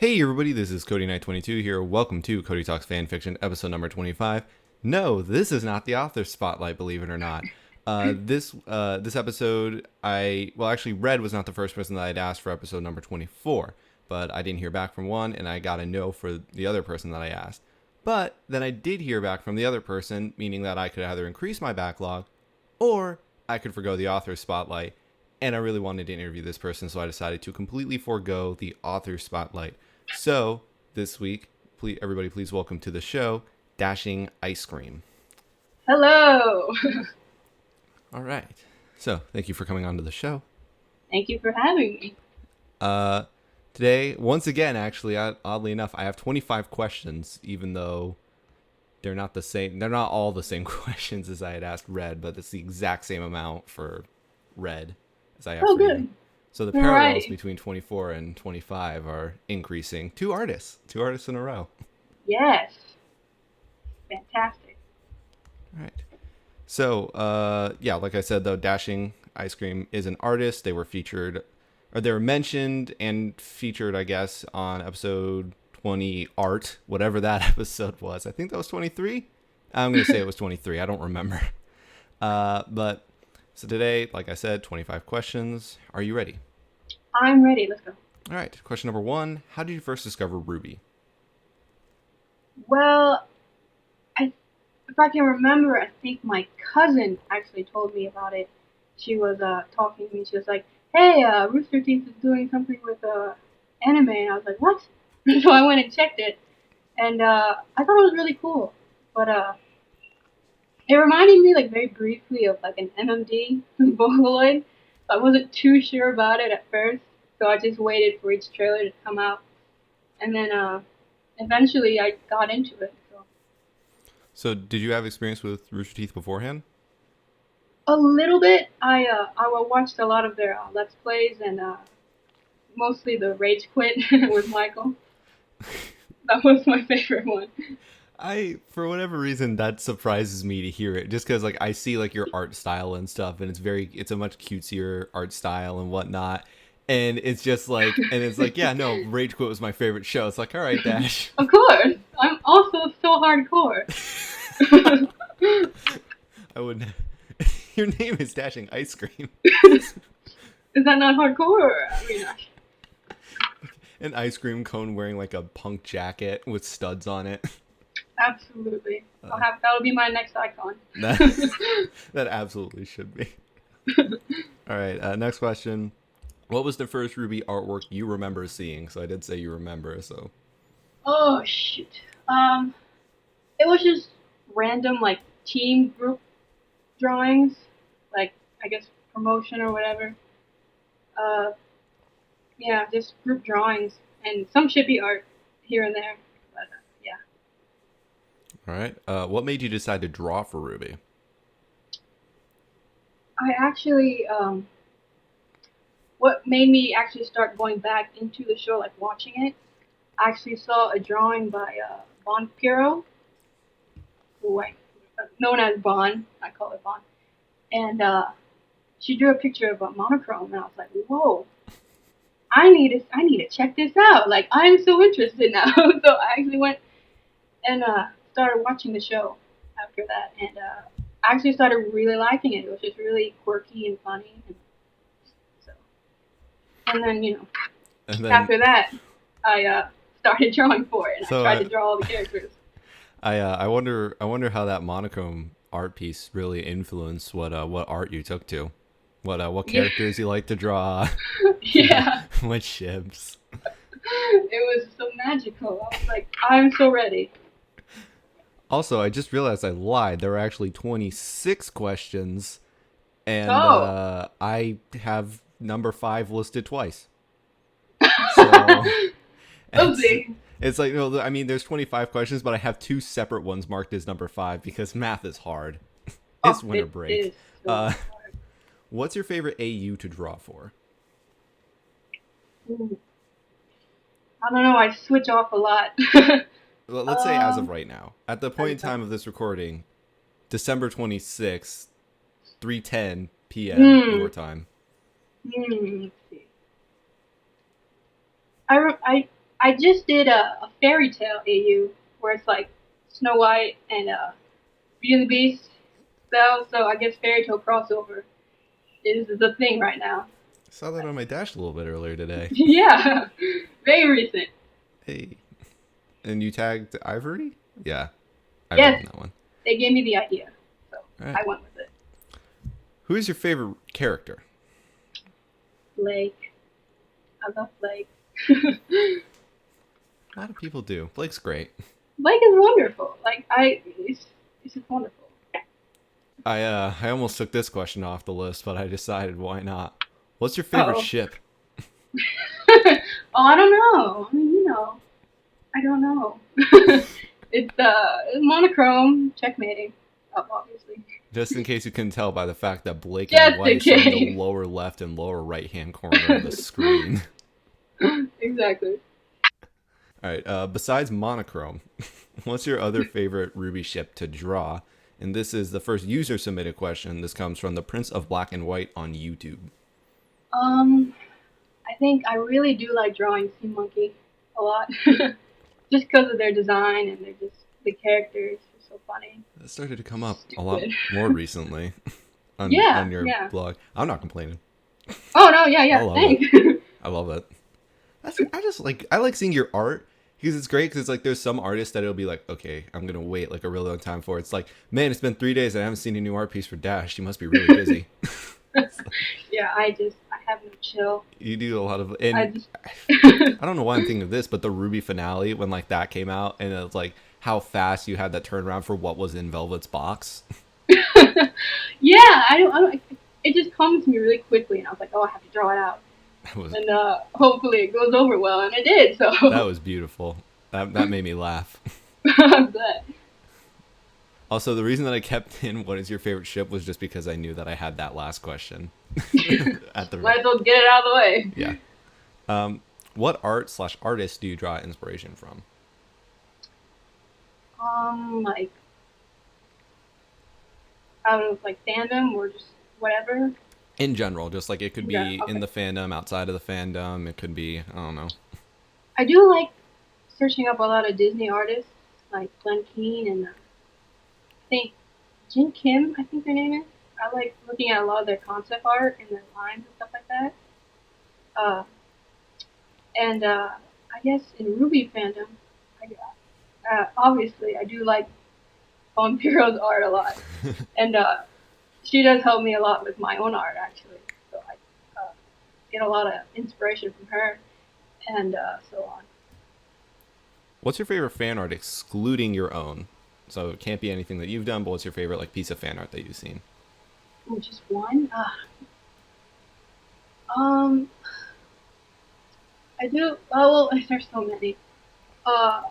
Hey everybody, this is Cody Knight 22 here. Welcome to Cody Talks Fanfiction, episode number 25. No, this is not the author spotlight, believe it or not. This episode, actually, Red was not the first person that I'd asked for episode number 24, but I didn't hear back from one, and I got a no for the other person that I asked. But then I did hear back from the other person, meaning that I could either increase my backlog, or I could forgo the author spotlight. And I really wanted to interview this person, so I decided to completely forego the author spotlight. So, this week, everybody please welcome to the show, Dashingicecream. Hello! All right. So, thank you for coming on to the show. Thank you for having me. Today, once again, actually, oddly enough, I have 25 questions, even though they're not the same. They're not all the same questions as I had asked Red, but it's the exact same amount for Red as I have for good. you. So the parallels Right. between 24 and 25 are increasing. Two artists in a row. Yes. Fantastic. All right. So, like I said, though, Dashingicecream is an artist. They were mentioned and featured, I guess, on episode 20 art, whatever that episode was. I think that was 23. I'm going to say it was 23. I don't remember. So today, like I said, 25 questions. Are you ready? I'm ready. Let's go. All right. Question number 1. How did you first discover RWBY? Well, if I can remember, I think my cousin actually told me about it. She was talking to me. She was like, hey, Rooster Teeth is doing something with anime. And I was like, what? So I went and checked it. And I thought it was really cool. But it reminded me, like, very briefly of, like, an MMD Vocaloid. I wasn't too sure about it at first, so I just waited for each trailer to come out. And then, eventually I got into it, so. So, did you have experience with Rooster Teeth beforehand? A little bit. I watched a lot of their Let's Plays, and, mostly the Rage Quit with Michael. That was my favorite one. For whatever reason, that surprises me to hear it. Just because, like, I see like your art style and stuff, and it's a much cutesier art style and whatnot. And it's just like, yeah, no, Rage Quit was my favorite show. It's like, all right, Dash. Of course. I'm also so hardcore. I wouldn't. Your name is Dashingicecream. Is that not hardcore? I mean, An ice cream cone wearing like a punk jacket with studs on it. absolutely. That'll be my next icon. That absolutely should be. All right, next question. What was the first RWBY artwork you remember seeing? So I did say you remember, so. Oh shoot. It was just random like team group drawings, like I guess promotion or whatever. Yeah, just group drawings and some chippy art here and there. But yeah. All right. What made you decide to draw for RWBY? I actually what made me actually start going back into the show, like watching it, I actually saw a drawing by BonPyro, known as Bon. I call it Bon. And she drew a picture of a monochrome, and I was like, whoa, I need to check this out. Like, I'm so interested now. So I actually went and started watching the show after that, and I actually started really liking it. It was just really quirky and funny. And then, after that, I started drawing for it. And I tried to draw all the characters. I wonder how that monochrome art piece really influenced what art you took to, what characters you like to draw. Yeah. What ships. It was so magical. I was like, I'm so ready. Also, I just realized I lied. There were actually 26 questions, and I have number 5 listed twice. So it's like, no, I mean, there's 25 questions, but I have 2 separate ones marked as number 5 because math is hard. It's winter break. Is so hard. What's your favorite AU to draw for? Ooh. I don't know. I switch off a lot. Well, let's say as of right now, at the point in time of this recording, December 26th, 3:10 p.m. your time. Let's see. I I just did a fairy tale AU where it's like Snow White and Beauty and the Beast spell. So I guess fairy tale crossover is the thing right now. I saw that on my dash a little bit earlier today. Yeah, very recent. Hey. And you tagged Ivory? Yeah. I Yes, wrote that one. they gave me the idea, so Right. I went with it. Who is your favorite character? Blake. I love Blake. A lot of people do. Blake's great. Blake is wonderful. It's just wonderful. I almost took this question off the list, but I decided why not. What's your favorite ship? Oh, I don't know. I mean, I don't know. It's monochrome checkmating, obviously. Just in case you couldn't tell by the fact that Blake Just and in White's in the case. lower left and lower right hand corner of the screen. Exactly. Alright, besides monochrome, what's your other favorite RWBY ship to draw? And this is the first user submitted question. This comes from the Prince of Black and White on YouTube. I think I really do like drawing Seamonkey a lot. Just because of their design and the characters are so funny. That started to come up a lot more recently on your blog. I'm not complaining. Oh no, yeah, I love thanks. I love it. I like seeing your art because it's great because it's like there's some artists that it'll be like, okay, I'm gonna wait like a really long time for it. It's like, man, it's been 3 days and I haven't seen a new art piece for Dash. You must be really busy. Yeah, I have no chill. You do a lot of, and I don't know why I'm thinking of this, but the RWBY finale when like that came out and it's like how fast you had that turnaround for what was in Velvet's box. Yeah, I don't. It just comes to me really quickly, and I was like, oh, I have to draw it out. And hopefully it goes over well, and it did. So that was beautiful. That made me laugh. I'm glad. Also, the reason that I kept in what is your favorite ship was just because I knew that I had that last question. At the Might as well get it out of the way. Yeah. What art/artist do you draw inspiration from? Like I don't know, if like fandom or just whatever. In general, just like it could be Okay. in the fandom, outside of the fandom. It could be, I don't know. I do like searching up a lot of Disney artists, like Glenn Keane and I think Jin Kim, I think their name is. I like looking at a lot of their concept art and their lines and stuff like that. And I guess in RWBY fandom, obviously I do like BonPyro's art a lot, and she does help me a lot with my own art actually. So I get a lot of inspiration from her, and so on. What's your favorite fan art excluding your own? So it can't be anything that you've done, but what's your favorite like piece of fan art that you've seen? Ooh, just one. I do. Oh, well, there's so many. I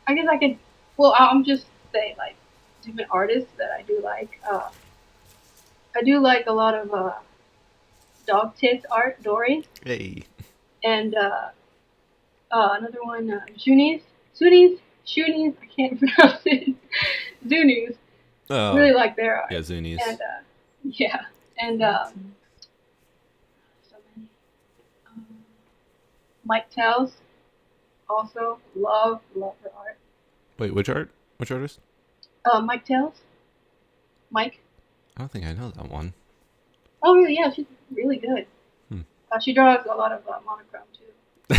guess I could. Well, I'm just say like different artists that I do like. I do like a lot of dog tits art, Dory, Hey. and another one, Shunies. I can't pronounce it. Zunies. Oh, Really like their art. yeah, Zunies. And yeah, and so many. Mike Tells, also love her art. Wait, which art? Which artist? Mike Tells. Mike. I don't think I know that one. Oh really? Yeah, she's really good. She draws a lot of monochrome too.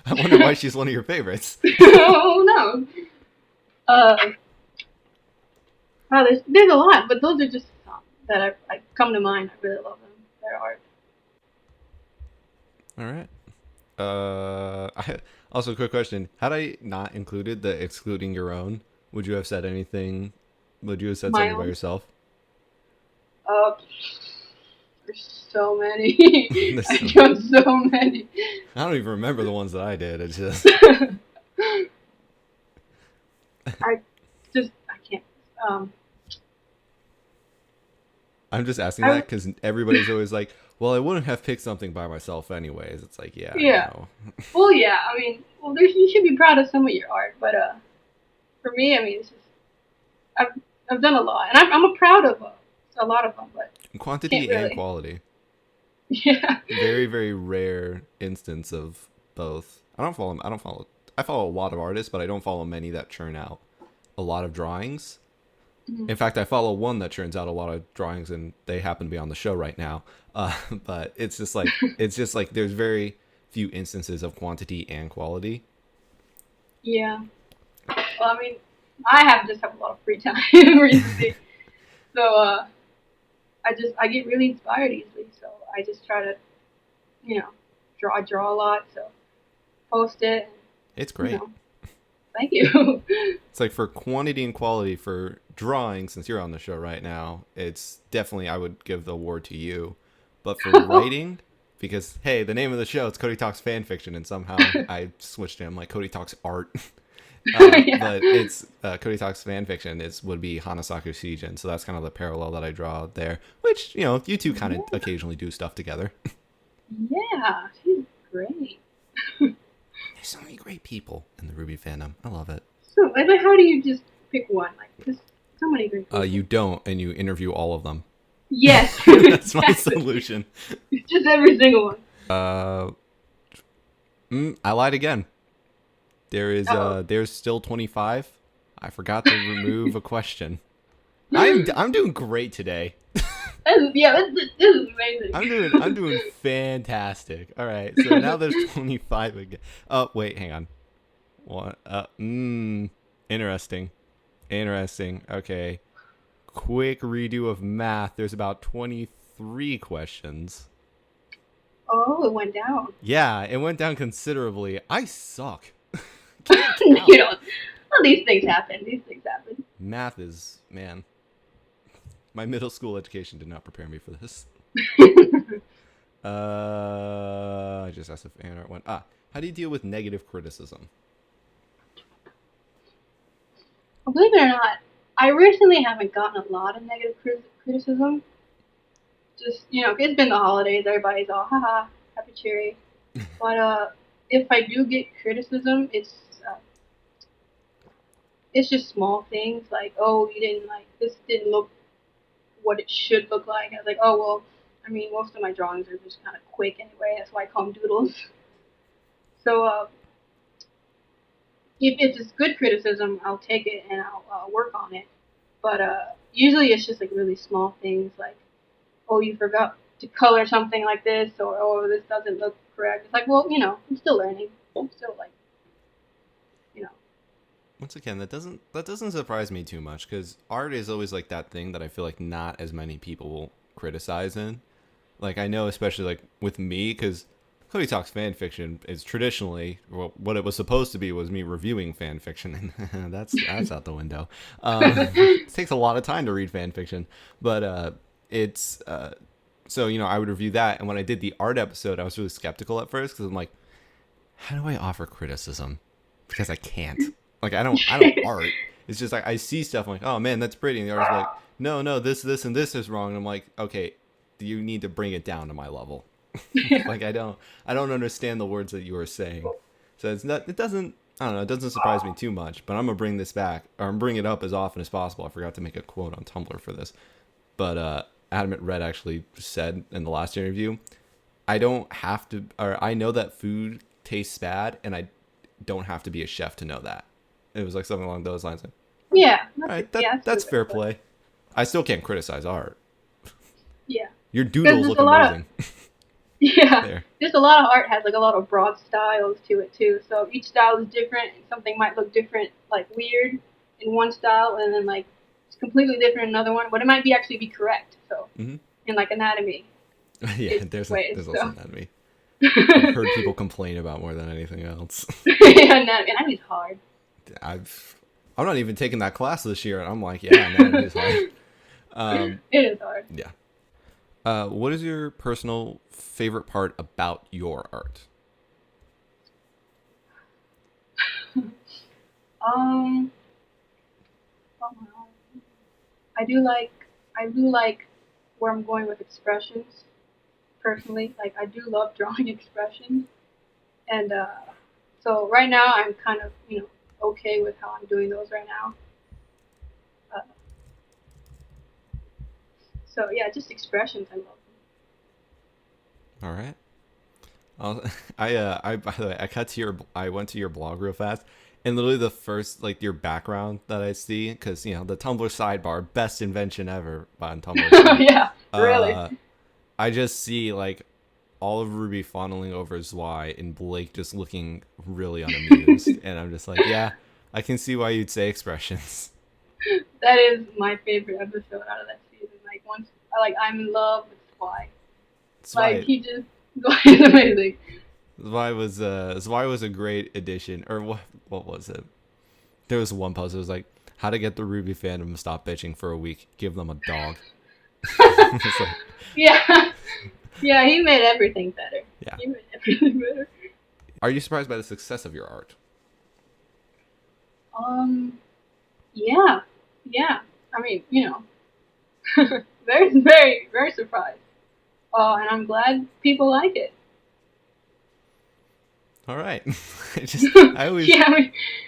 I wonder why she's one of your favorites. Oh no. Wow, there's a lot, but those are just some that I come to mind. I really love them. Their art. All right. Also, quick question: had I not included the excluding your own, would you have said anything? Would you have said My something own? by yourself? There's so many. There's so I've done so many. I don't even remember the ones that I did. It's just I can't. I'm just asking that because everybody's always like, "Well, I wouldn't have picked something by myself anyways." It's like, yeah. Yeah. I know. Well, yeah. I mean, you should be proud of some of your art, but for me, I mean, it's just I've done a lot, and I'm proud of a lot of them, but Quantity can't really. and quality. Yeah. Very, very rare instance of both. I follow a lot of artists, but I don't follow many that churn out a lot of drawings. Mhm. In fact, I follow one that churns out a lot of drawings, and they happen to be on the show right now. But it's just like there's very few instances of quantity and quality. Yeah. Well, I mean, I have just have a lot of free time recently, so I get really inspired easily. So I just try to, you know, draw a lot. So post it, It's and, great. thank you. It's like for quantity and quality for drawing, since you're on the show right now, it's definitely I would give the award to you. But for writing, because hey, the name of the show it's Cody Talks Fanfiction, and somehow I switched it. I'm like Cody Talks Art. Yeah. But it's Cody Talks Fanfiction is would be Hanasaku-Shijin, so that's kind of the parallel that I draw there. Which you two kind of Yeah. occasionally do stuff together. Yeah. She's great. There's so many great people in the RWBY fandom. I love it. So, like, how do you just pick one? Like, there's so many great people. You don't, and you interview all of them. Yes. That's my Exactly. solution. Just every single one. Uh, I lied again. Oh. There's still 25. I forgot to remove a question. I'm doing great today. This is amazing. I'm doing fantastic. All right, so now there's 25 again. Oh wait, hang on. What? Interesting. Interesting. Okay. Quick redo of math. There's about 23 questions. Oh, it went down. Yeah, it went down considerably. I suck. Can't You count. know, well, these things happen. These things happen. Math is, man, my middle school education did not prepare me for this. I just asked if fan art went. How do you deal with negative criticism? Well, believe it or not, I recently haven't gotten a lot of negative criticism. Just, it's been the holidays. Everybody's all, haha, happy cheery. But if I do get criticism, uh, it's just small things like, oh, you didn't like this, didn't look what it should look like. I was like, oh well, I mean, most of my drawings are just kind of quick anyway. That's why I call them doodles. So if it's good criticism, I'll take it and I'll work on it. But usually it's just like really small things like, oh, you forgot to color something like this, or oh, this doesn't look correct. It's like, well, I'm still learning. I'm still like, you know. Once again, that doesn't surprise me too much because art is always like that thing that I feel like not as many people will criticize in. Like I know, especially like with me, because Cody Talks fan fiction is traditionally what it was supposed to be was me reviewing fan fiction, and that's out the window. It takes a lot of time to read fan fiction, but it's so I would review that, and when I did the art episode, I was really skeptical at first because I'm like, how do I offer criticism? Because I can't. Like I don't art. It's just like I see stuff. I'm like, oh man, that's pretty, and the artist's like, no, this and this is wrong. And I'm like, okay, you need to bring it down to my level. Like I don't understand the words that you are saying. So it doesn't I don't know, it doesn't surprise me too much, but I'm gonna bring this back or I'm bring it up as often as possible. I forgot to make a quote on Tumblr for this. But Adam at Red actually said in the last interview, I don't have to or I know that food tastes bad and I don't have to be a chef to know that. It was like something along those lines. Like, Yeah, all right, that's that's true. fair But, play. I still can't criticize art. yeah, Your because doodles there's look a lot of amazing. yeah, There. just a lot of art has like a lot of broad styles to it too. So each style is different, and something might look different, like weird in one style, and then like it's completely different in another one. But it might be actually be correct. So Mm-hmm. in like anatomy, Yeah, it's ways. there's also So anatomy. I've heard people complain about more than anything else. anatomy's hard. I'm not even taking that class this year, and I'm like, yeah, anatomy is hard. It is hard. Yeah. What is your personal favorite part about your art? Um, oh, I do like where I'm going with expressions. Personally, like I do love drawing expressions, and so right now I'm kind of okay with how I'm doing those right now. Uh, so yeah, just expressions I love. All right. I by the way, I went to your blog real fast, and literally the first like your background that I see, because the Tumblr sidebar, best invention ever on Tumblr site. Yeah, really. Uh, I just see like all of RWBY fawning over Zwei and Blake just looking really unamused, and I'm just like, yeah, I can see why you'd say expressions. That is my favorite episode out of that season. Like once, I'm in love with Spy. Like Zwei he just, is amazing. Zwei was a great addition, or what was it? There was one post that was like, how to get the RWBY fandom to stop bitching for a week. Give them a dog. It's like, Yeah, yeah, he made everything better. yeah. He made everything better. Are you surprised by the success of your art? Yeah, yeah. I mean, very, very, very surprised. And I'm glad people like it. All right. I always Yeah,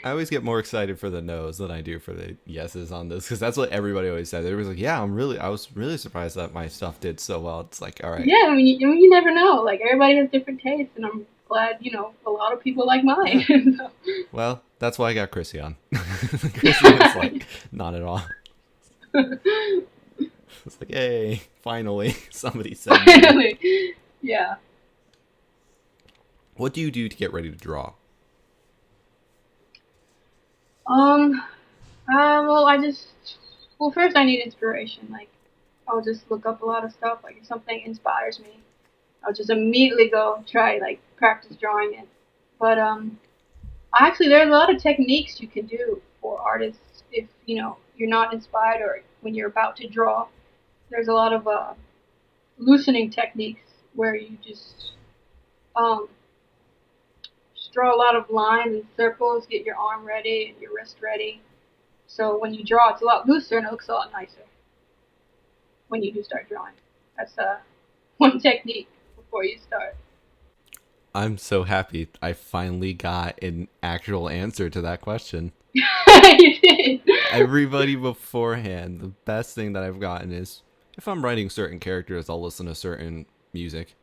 I always get more excited for the no's than I do for the yeses on this, because that's what everybody always says. Everybody's like, yeah, I was really surprised that my stuff did so well. It's like, all right. yeah. You never know. Like everybody has different tastes, and I'm glad a lot of people like mine. So. Well, that's why I got Chrissy on. Chrissy was like, not at all. It's like, hey, finally, somebody said that. Finally, yeah. What do you do to get ready to draw? Well, first I need inspiration. Like, I'll just look up a lot of stuff. Like, if something inspires me, I'll just immediately go try, like, practice drawing it. But, actually, there's a lot of techniques you can do for artists if, you're not inspired or when you're about to draw. There's a lot of, loosening techniques where you just draw a lot of lines and circles, get your arm ready and your wrist ready. So when you draw, it's a lot looser and it looks a lot nicer when you do start drawing. That's one technique before you start. I'm so happy I finally got an actual answer to that question. You did. Everybody beforehand, the best thing that I've gotten is if I'm writing certain characters, I'll listen to certain music.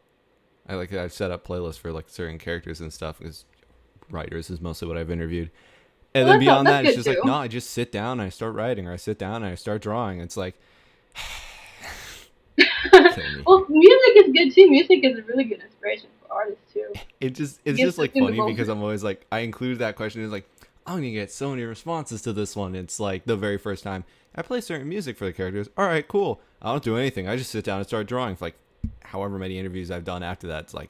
I've set up playlists for like certain characters and stuff because writers is mostly what I've interviewed. And Well, then beyond that's that, it's good just like, too. no, I just sit down and I start writing, or I sit down and I start drawing. It's like, kill me. Well, music is good too. Music is a really good inspiration for artists too. It's just Gets like us in the funny moment. because I'm always like, I include that question. It's like, I'm gonna get so many responses to this one. It's like the very first time I play certain music for the characters. All right, cool. I don't do anything. I just sit down and start drawing for like however many interviews I've done after that. It's like,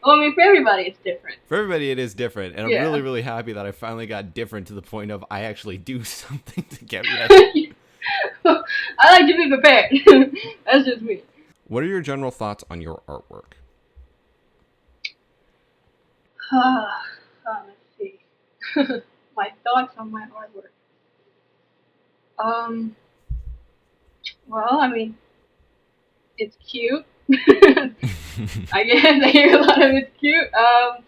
Well, I mean, for everybody, it's different. for everybody, it is different, and I'm Yeah. really, really happy that I finally got different to the point of I actually do something to get ready. I like to be prepared. That's just me. What are your general thoughts on your artwork? Let's see. My thoughts on my artwork. Well, I mean, it's cute. I guess I hear a lot of it's cute. I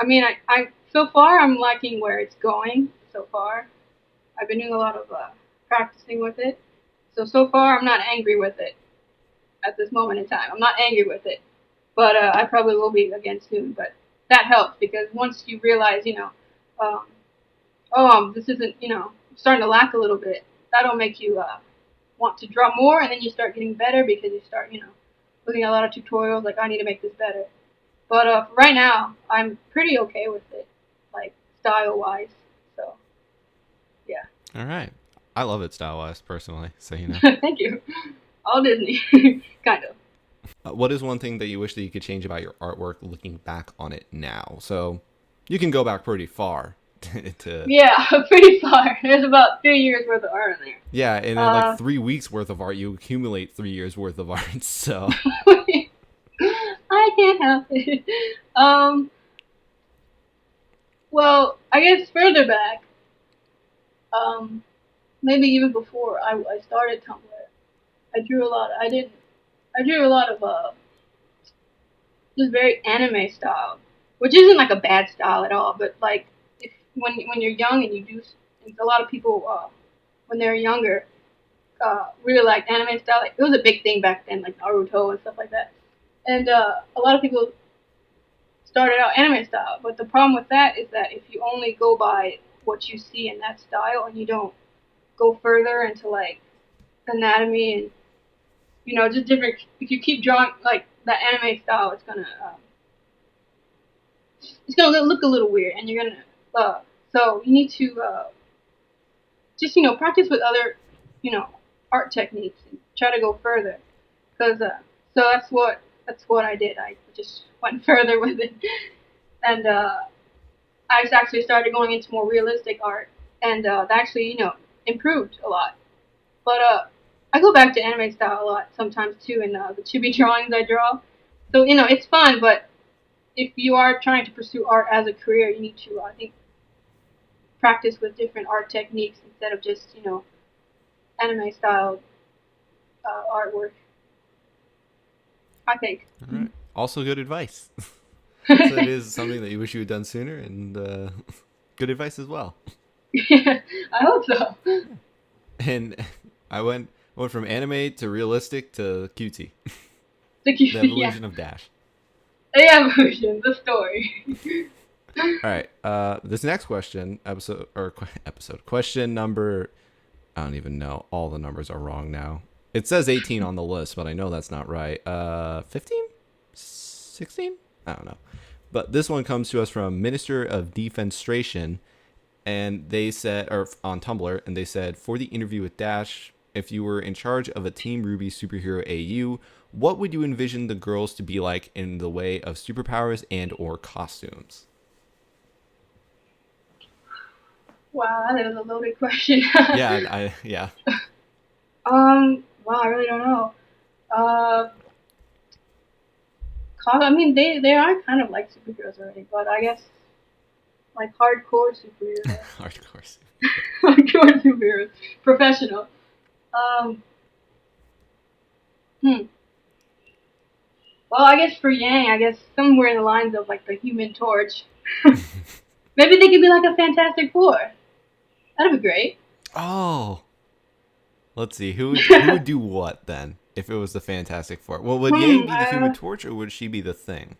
mean, I so far I'm liking where it's going. So far, I've been doing a lot of practicing with it. So far I'm not angry with it. At this moment in time, I'm not angry with it, but I probably will be again soon. But that helps because once you realize, this isn't, starting to lack a little bit. That'll make you want to draw more, and then you start getting better because you start, looking at a lot of tutorials. Like I need to make this better. But right now, I'm pretty okay with it, like style-wise. So, yeah. All right. I love it style-wise, personally, so you know. Thank you. All Disney, kind of. What is one thing that you wish that you could change about your artwork looking back on it now? So you can go back pretty far to... Yeah, pretty far. There's about 3 years worth of art in there. Yeah, and in like 3 weeks worth of art, you accumulate 3 years worth of art, so... I can't help it. Well, I guess further back, maybe even before I started Tumblr, I drew a lot. I drew a lot of just very anime style, which isn't like a bad style at all. But like, when you're young and you do, and a lot of people when they're younger, really liked anime style. Like, it was a big thing back then, like Naruto and stuff like that. And a lot of people started out anime style, but the problem with that is that if you only go by what you see in that style and you don't go further into like anatomy and just different. If you keep drawing like that anime style, it's gonna look a little weird, and you're gonna. So you need to just practice with other art techniques and try to go further. Cause so that's what I did. I just went further with it, and I just actually started going into more realistic art, and that actually improved a lot. But I go back to anime style a lot sometimes too in the chibi drawings I draw. So it's fun, but if you are trying to pursue art as a career, you need to I think practice with different art techniques instead of just anime style artwork. I think. All right. Also, good advice. So it is something that you wish you had done sooner, and good advice as well. Yeah, I hope so. And I went from anime to realistic to cutie. The The evolution of Dash. The evolution, the story. All right. This next question, question number. I don't even know. All the numbers are wrong now. It says 18 on the list, but I know that's not right. 15? 16? I don't know. But this one comes to us from Minister of Defenstration, and they said, or on Tumblr, and they said, for the interview with Dash, if you were in charge of a Team RWBY superhero AU, what would you envision the girls to be like in the way of superpowers and or costumes? Wow, that is a loaded question. Yeah. Wow, I really don't know. I mean, they are kind of like superheroes already, but I guess like hardcore superheroes. Hardcore. Hardcore superheroes, professional. Um, Well, I guess for Yang, I guess somewhere in the lines of like the Human Torch. Maybe they could be like a Fantastic Four. That'd be great. Oh, let's see. Who would do what then if it was the Fantastic Four? Well, would Yang be the Human Torch or would she be the Thing?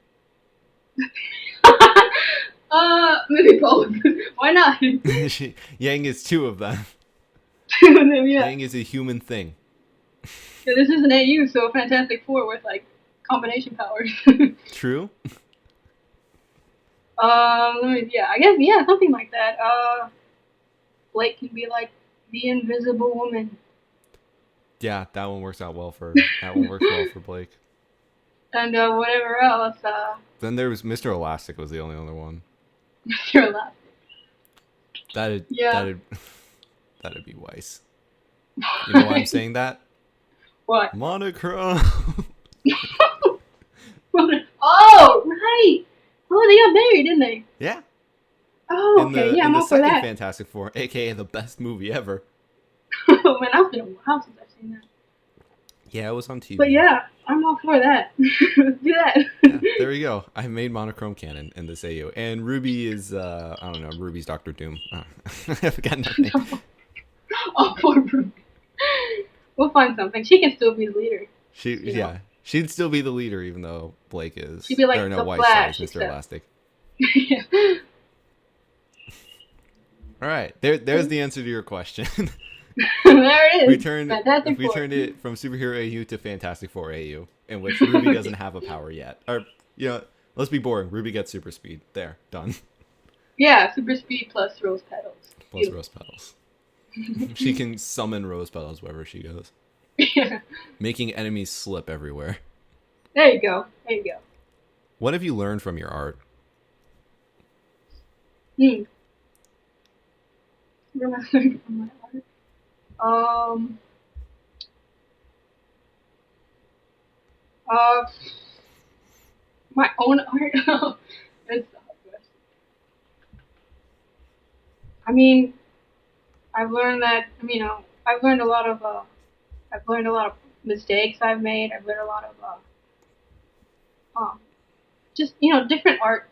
Maybe both. Why not? Yang is two of them. Two of them, yeah. Yang is a human thing. Yeah, this is an AU, so Fantastic Four with like combination powers. True. I guess something like that. Blake can be like the Invisible Woman. Yeah, that one works well for Blake. And whatever else. Then there was Mr. Elastic was the only other one. Mr. Elastic. That'd be Weiss. You know why I'm saying that? What? Monochrome. Oh, right. Oh, they got married, didn't they? Yeah. Oh, okay. I'm all for that. In the second Fantastic Four, aka the best movie ever. Man, it's been a while since I've seen that. Yeah, it was on TV. But yeah, I'm all for that. Let's do that. Yeah, there we go. I made monochrome canon in this AU. And RWBY is, I don't know, RWBY's Dr. Doom. I've got nothing. No. Oh, poor RWBY. We'll find something. She can still be the leader. She'd still be the leader even though Blake is. She'd be like the Flash. Mr. Elastic. Yeah. All right, there's the answer to your question. There it is. We turned it from Superhero AU to Fantastic Four AU, in which RWBY doesn't have a power yet. Or, let's be boring. RWBY gets super speed. There, done. Yeah, super speed plus rose petals. Rose petals. She can summon rose petals wherever she goes. Yeah. Making enemies slip everywhere. There you go. What have you learned from your art? What am I learning from my art? My own art? That's a hard question. I mean, I've learned that, I've learned a lot of mistakes I've made. I've learned a lot of, different art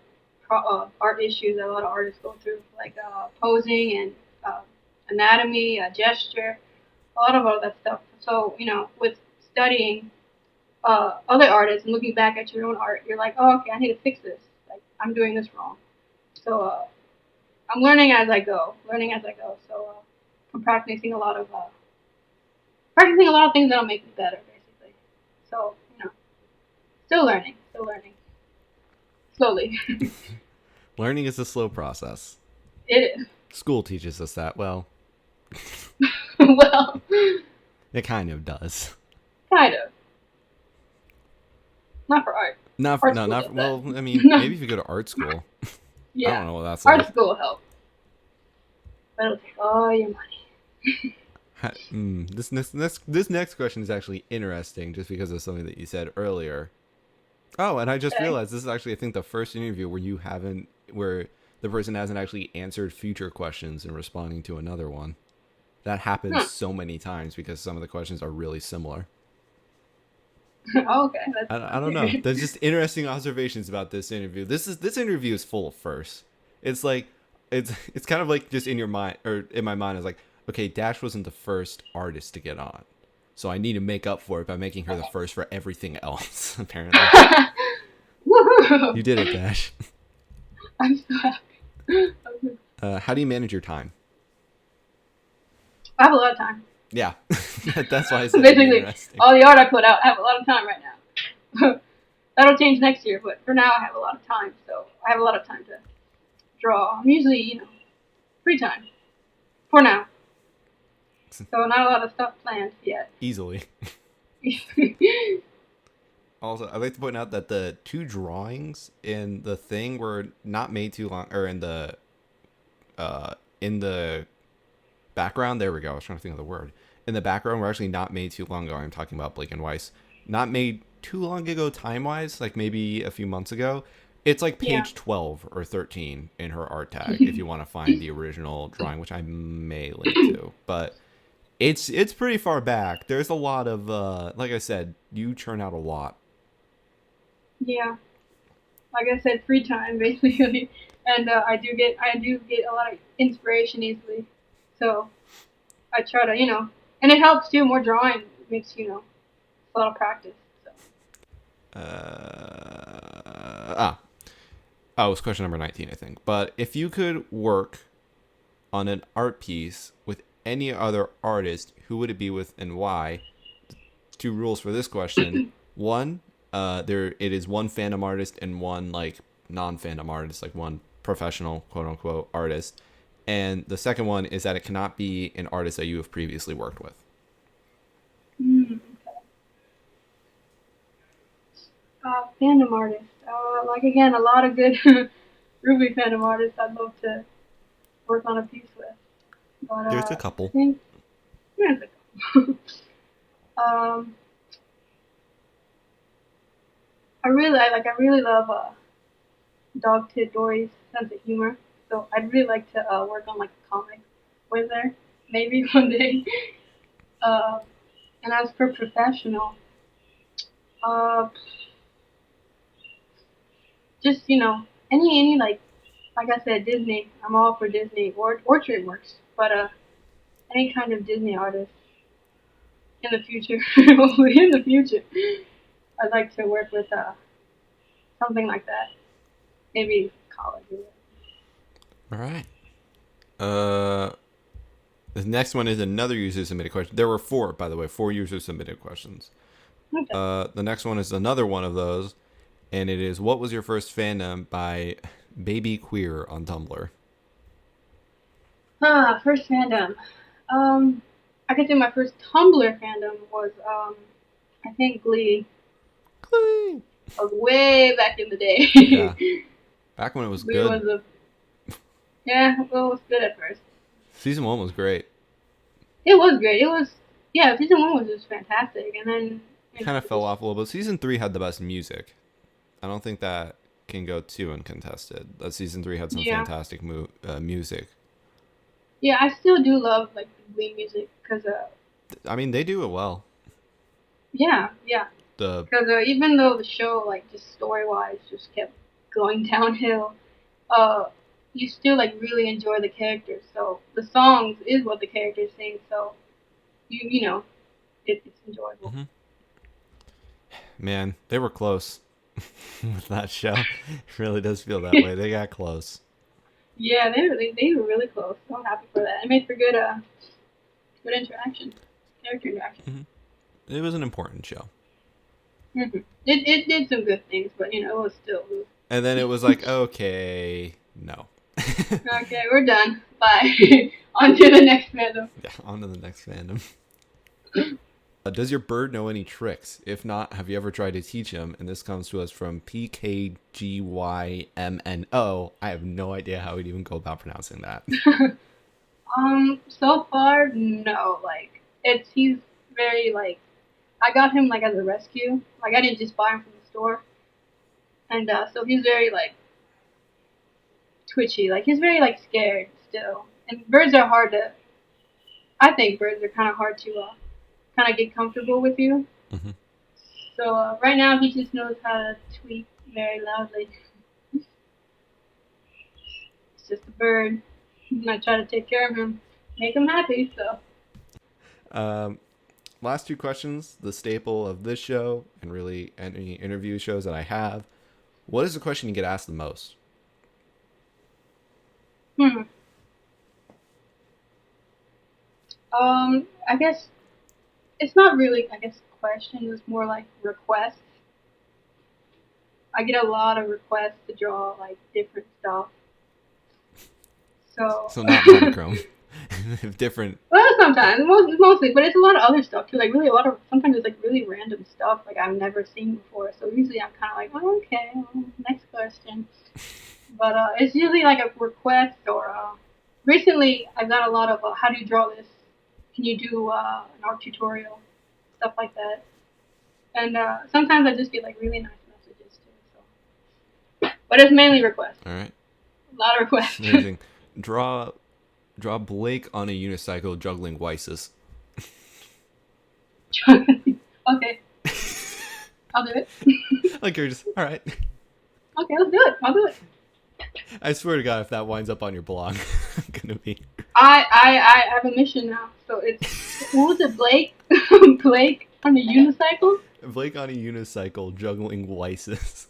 issues that a lot of artists go through, like posing and anatomy, gesture. a lot of all that stuff. So, with studying other artists and looking back at your own art, you're like, oh, okay, I need to fix this. Like, I'm doing this wrong. So, I'm learning as I go. So, I'm practicing a lot of things that'll make me better, basically. So, still learning. Slowly. Learning is a slow process. It is. School teaches us that. Well, Well, it kind of does. kind of. Not for art. Not Art no, school not does well. that. I mean, maybe if you go to art school. Yeah. I don't know what that's Art like. school will help. But it'll take all your money. This next question is actually interesting, just because of something that you said earlier. Oh, and I just Okay. realized this is actually, I think, the first interview where the person hasn't actually answered future questions and responding to another one. That happens Huh. so many times because some of the questions are really similar. Oh, okay. I don't know. That's There's just interesting observations about this interview. This interview is full of firsts. It's like it's kind of like just in your mind, or in my mind, is like, okay, Dash wasn't the first artist to get on, so I need to make up for it by making her the first for everything else. Apparently, Woohoo! you did it, Dash. I'm so happy. How do you manage your time? I have a lot of time. Yeah, that's why I said it'd be Basically, interesting. all the art I put out, I have a lot of time right now. That'll change next year, but for now, I have a lot of time. So I have a lot of time to draw. I'm usually, free time for now. So not a lot of stuff planned yet. Easily. Also, I'd like to point out that the two drawings in the thing were not made too long, or in the background. There we go. I was trying to think of the word. In the background, were actually not made too long ago. I'm talking about Blake and Weiss. Not made too long ago, time wise, like maybe a few months ago. It's like Yeah. page 12 or 13 in her art tag if you want to find the original drawing, which I may link to. But it's pretty far back. There's a lot of like I said, you churn out a lot. Yeah. Like I said, free time basically, and I do get a lot of inspiration easily. So I try to, and it helps too. More drawing makes a lot of practice. So. Oh, it was question number 19, I think. But if you could work on an art piece with any other artist, who would it be with and why? Two rules for this question. One, it is one fandom artist and one like non-fandom artist, like one professional quote unquote artist. And the second one is that it cannot be an artist that you have previously worked with. Okay. Fandom artist. Like again, a lot of good RWBY fandom artists I'd love to work on a piece with. But There's a couple. I think there's a couple. I really love Dog Tit Dory's sense of humor. So I'd really like to work on like a comic with her, maybe one day. And as for professional, uh, just any like I said, Disney. I'm all for Disney or DreamWorks, but any kind of Disney artist in the future, hopefully in the future, I'd like to work with something like that. Maybe college. All right. The next one is another user submitted question. There were 4, by the way, 4 user submitted questions. Okay. The next one is another one of those, and it is, what was your first fandom by Baby Queer on Tumblr? First fandom. I could say my first Tumblr fandom was I think Glee. Glee. That was way back in the day. Yeah. Back when it was Glee good. was it was good at first. Season 1 was great. It was great. Season 1 was just fantastic, and then Kind of fell off a little bit. Season 3 had the best music. I don't think that can go too uncontested. That Season 3 had some fantastic music. Yeah, I still do love like the Glee music because I mean, they do it well. yeah. The Because even though the show like just story wise just kept going downhill, you still like really enjoy the characters. So the songs is what the characters sing. So you know, it's enjoyable. Mm-hmm. Man, they were close with that show. It really does feel that way. They got close. Yeah, they were really close. So I'm happy for that. It made for good interaction, character interaction. Mm-hmm. It was an important show. Mm-hmm. It did some good things, but you know, it was still. And then it was like, okay, no. Okay, we're done. Bye. On to the next fandom. Yeah, on to the next fandom. Does your bird know any tricks? If not, have you ever tried to teach him? And this comes to us from Pkgymno. I have no idea how we'd even go about pronouncing that. So far, no. Like, he's very, like, I got him, like, as a rescue. Like, I didn't just buy him from the store. And, so he's very, like, twitchy. Like, he's very, like, scared still. And I think birds are kind of hard to, kind of get comfortable with you. Mm-hmm. So, right now, he just knows how to tweet very loudly. It's just a bird. And I try to take care of him, make him happy, so. Last two questions, the staple of this show and really any interview shows that I have. What is the question you get asked the most? I guess it's not really, questions. It's more like requests. I get a lot of requests to draw, like, different stuff. So not monochrome. Different. Well, sometimes, mostly, but it's a lot of other stuff too. Like really, sometimes it's like really random stuff like I've never seen before. So usually I'm kind of like, oh, okay, well, next question. But it's usually like a request or recently I've got a lot of how do you draw this? Can you do an art tutorial? Stuff like that. And sometimes I just get like really nice messages too. So, but it's mainly requests. All right. A lot of requests. Amazing. Draw Blake on a unicycle juggling Weisses. Okay. I'll do it. Like you're just, all right. Okay, let's do it. I'll do it. I swear to God, if that winds up on your blog, I'm gonna be. I have a mission now. So what was it, Blake? Blake on a unicycle? Blake on a unicycle juggling Weisses.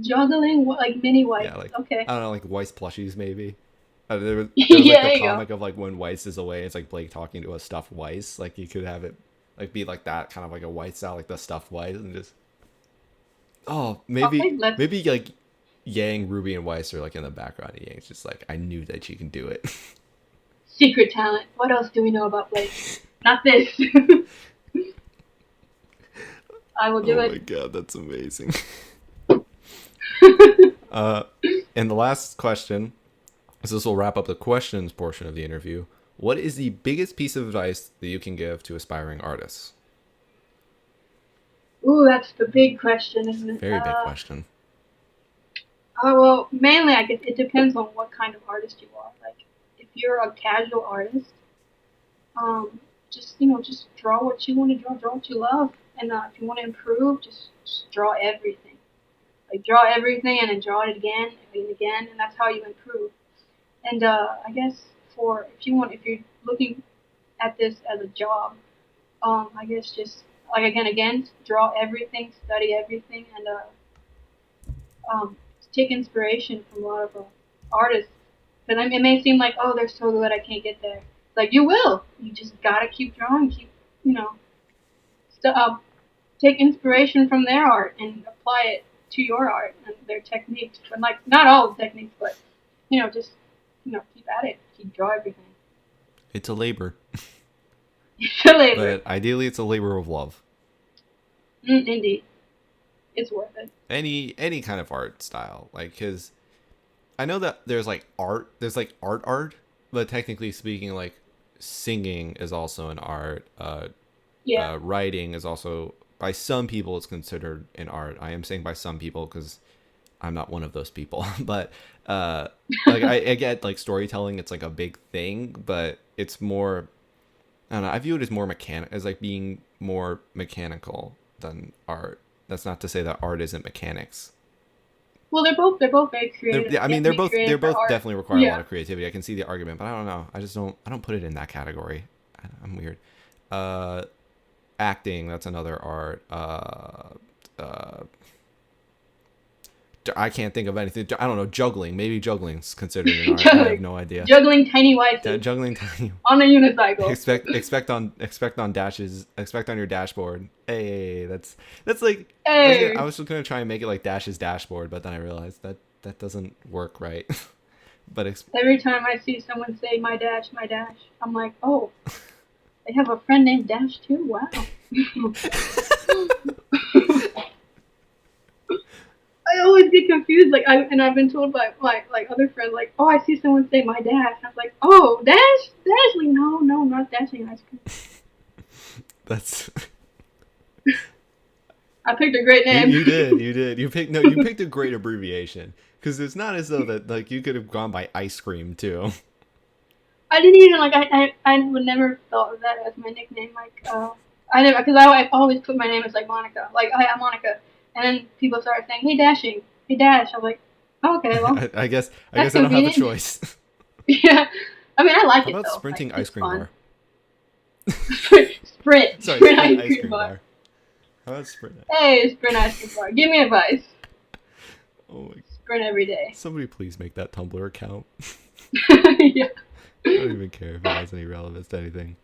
Juggling like mini Weiss. Yeah, like okay. I don't know, like Weiss plushies maybe. There was Yeah, like the comic of like when Weiss is away, it's like Blake talking to a stuffed Weiss. Like you could have it like be like that, kind of like a Weiss style, like the stuffed Weiss, and just maybe like Yang, Ruby, and Weiss are like in the background. And Yang's just like, I knew that you can do it. Secret talent. What else do we know about Blake? Not this. I will do it. Oh my God, that's amazing. And the last question, so this will wrap up the questions portion of the interview. What is the biggest piece of advice that you can give to aspiring artists? Ooh, that's the big question, isn't it? Very big question. Well, mainly I guess it depends on what kind of artist you are. Like, if you're a casual artist, just draw what you want to draw what you love, and if you want to improve, just draw everything. Like draw everything and then draw it again and again, and that's how you improve. And I guess if you're looking at this as a job, I guess just like again, draw everything, study everything, and take inspiration from a lot of artists. Because it may seem like, oh, they're so good, I can't get there. Like you will. You just gotta keep drawing, take inspiration from their art and apply it to your art and their techniques. But like not all the techniques, but just keep at it, draw everything. It's a labor. It's a labor. But ideally, it's a labor of love. Indeed, it's worth it. Any kind of art style, like because I know that there's like art, but technically speaking, like singing is also an art. Writing is also, by some people, it's considered an art. I am saying by some people because I'm not one of those people. But like I get like storytelling, it's like a big thing, but it's more, I don't know, I view it as more as like being more mechanical than art. That's not to say that art isn't mechanics. Well, they're both very creative. They're both definitely require a lot of creativity. I can see the argument, but I don't know. I don't put it in that category. I'm weird. Acting, that's another art. I can't think of anything. I don't know. Juggling, maybe juggling's considered an art. I have no idea. Juggling tiny whites. Juggling tiny on a unicycle. expect on your dashboard. Hey, that's like. Hey. I was just gonna try and make it like Dash's dashboard, but then I realized that doesn't work right. But every time I see someone say my dash, I'm like, oh, they have a friend named Dash too. Wow. I always get confused, and I've been told by my other friends, like, oh, I see someone say my dash. I was like, oh, Dashley, no, not Dashing Ice Cream. That's. I picked a great name. You did. You picked a great abbreviation, because it's not as though that like you could have gone by ice cream too. I didn't even I would never thought of that as my nickname. I never, because I always put my name as like Monica, like I'm Monica. And then people started saying, hey, Dashing. Hey, Dash. I'm like, oh, okay, well. I guess I don't have a choice. Yeah. I mean, I like How it, though. about sprinting ice cream bar? Sprint. Sorry, Sprint ice cream bar. How about sprint? Hey, Sprint ice cream bar. Give me advice. Oh my. Sprint every day. Somebody please make that Tumblr account. Yeah. I don't even care if it has any relevance to anything.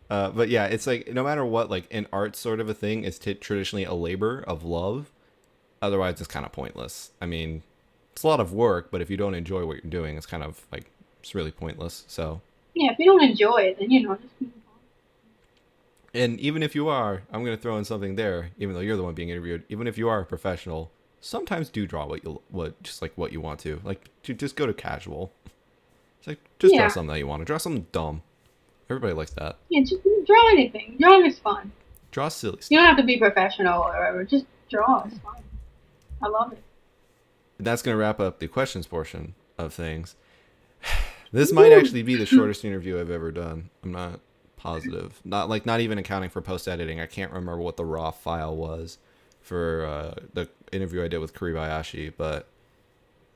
But yeah, it's like, no matter what, like an art sort of a thing is traditionally a labor of love. Otherwise, it's kind of pointless. I mean, it's a lot of work, but if you don't enjoy what you're doing, it's kind of like, it's really pointless. So yeah, if you don't enjoy it, then just move on. And even if you are, I'm going to throw in something there, even though you're the one being interviewed, even if you are a professional, sometimes do draw what you want to. Like, just go to casual. It's like, just draw something that you want to. Draw something dumb. Everybody likes that. Yeah, just draw anything. Drawing is fun. Draw silly stuff. You don't have to be professional or whatever. Just draw. It's fun. I love it. That's going to wrap up the questions portion of things. This might actually be the shortest interview I've ever done. I'm not positive. Not even accounting for post-editing. I can't remember what the raw file was for the interview I did with Kuribayashi, but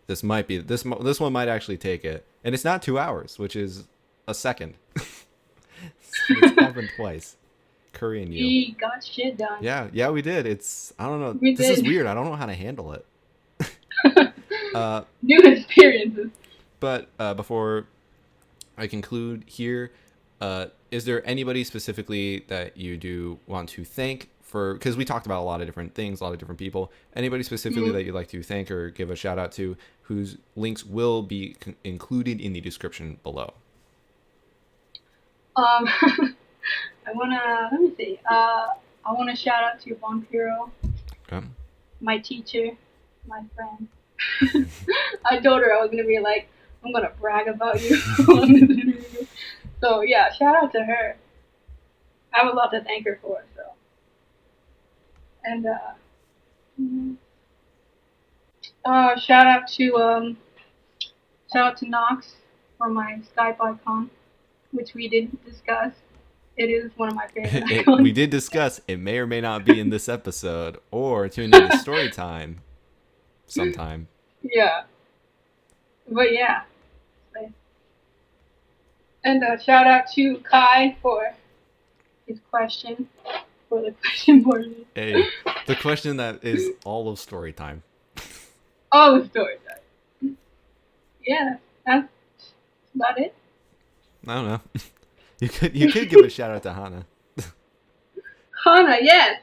this one might actually take it. And it's not 2 hours, which is a second. It's happened twice. Curry and you. We got shit done. Yeah, we did. I don't know. This is weird. I don't know how to handle it. New experiences. But before I conclude here, is there anybody specifically that you do want to thank for? Because we talked about a lot of different things, a lot of different people. Anybody specifically that you'd like to thank or give a shout out to, whose links will be included in the description below? Let me see. I wanna shout out to BonPyro, my teacher, my friend. I told her I was gonna be like, I'm gonna brag about you on this interview. So yeah, shout out to her. I have a lot to thank her for. So, and shout out to Knox for my Skype icon, which we did discuss. It is one of my favorite icons. We did discuss. It may or may not be in this episode, or tune in to story time sometime. Yeah. But yeah. And shout out to Kai for his question. For the question portion. Hey, the question that is all of story time. All of story time. Yeah, that's about it. I don't know. You could give a shout out to Hana. Hana, yes.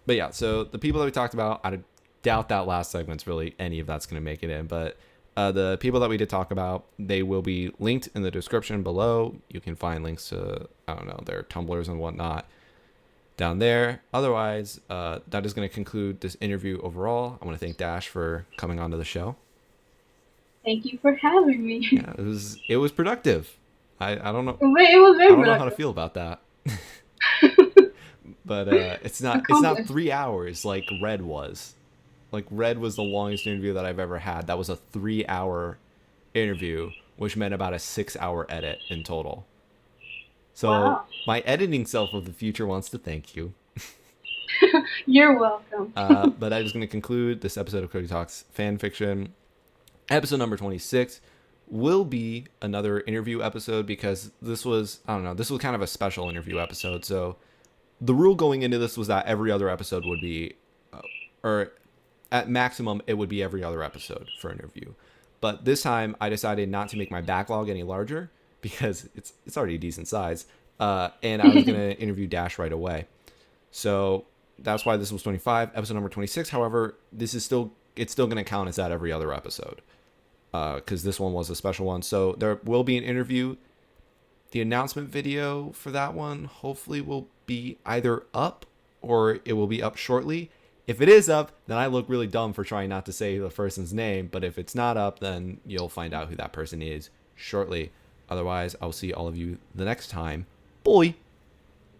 But yeah, so the people that we talked about, I doubt that last segment's really any of that's going to make it in. But the people that we did talk about, they will be linked in the description below. You can find links to, I don't know, their Tumblrs and whatnot down there. Otherwise, that is going to conclude this interview overall. I want to thank Dash for coming onto the show. Thank you for having me. Yeah, it was productive. I don't know. It was very productive. I don't know how to feel about that. But it's not 3 hours like Red was. Like Red was the longest interview that I've ever had. That was a 3-hour interview, which meant about a 6-hour edit in total. So wow. My editing self of the future wants to thank you. You're welcome. But that is going to conclude this episode of Cody Talks Fanfiction, episode number 26. will be another interview episode because this was, I don't know, this was kind of a special interview episode. So the rule going into this was that every other episode would be, or at maximum, it would be every other episode for interview. But this time I decided not to make my backlog any larger because it's already a decent size. And I was going to interview Dash right away. So that's why this was 25. Episode number 26, however, it's still going to count as that every other episode. Because this one was a special one. So there will be an interview. The announcement video for that one hopefully will be either up or it will be up shortly. If it is up, then I look really dumb for trying not to say the person's name. But if it's not up, then you'll find out who that person is shortly. Otherwise, I'll see all of you the next time. Bye!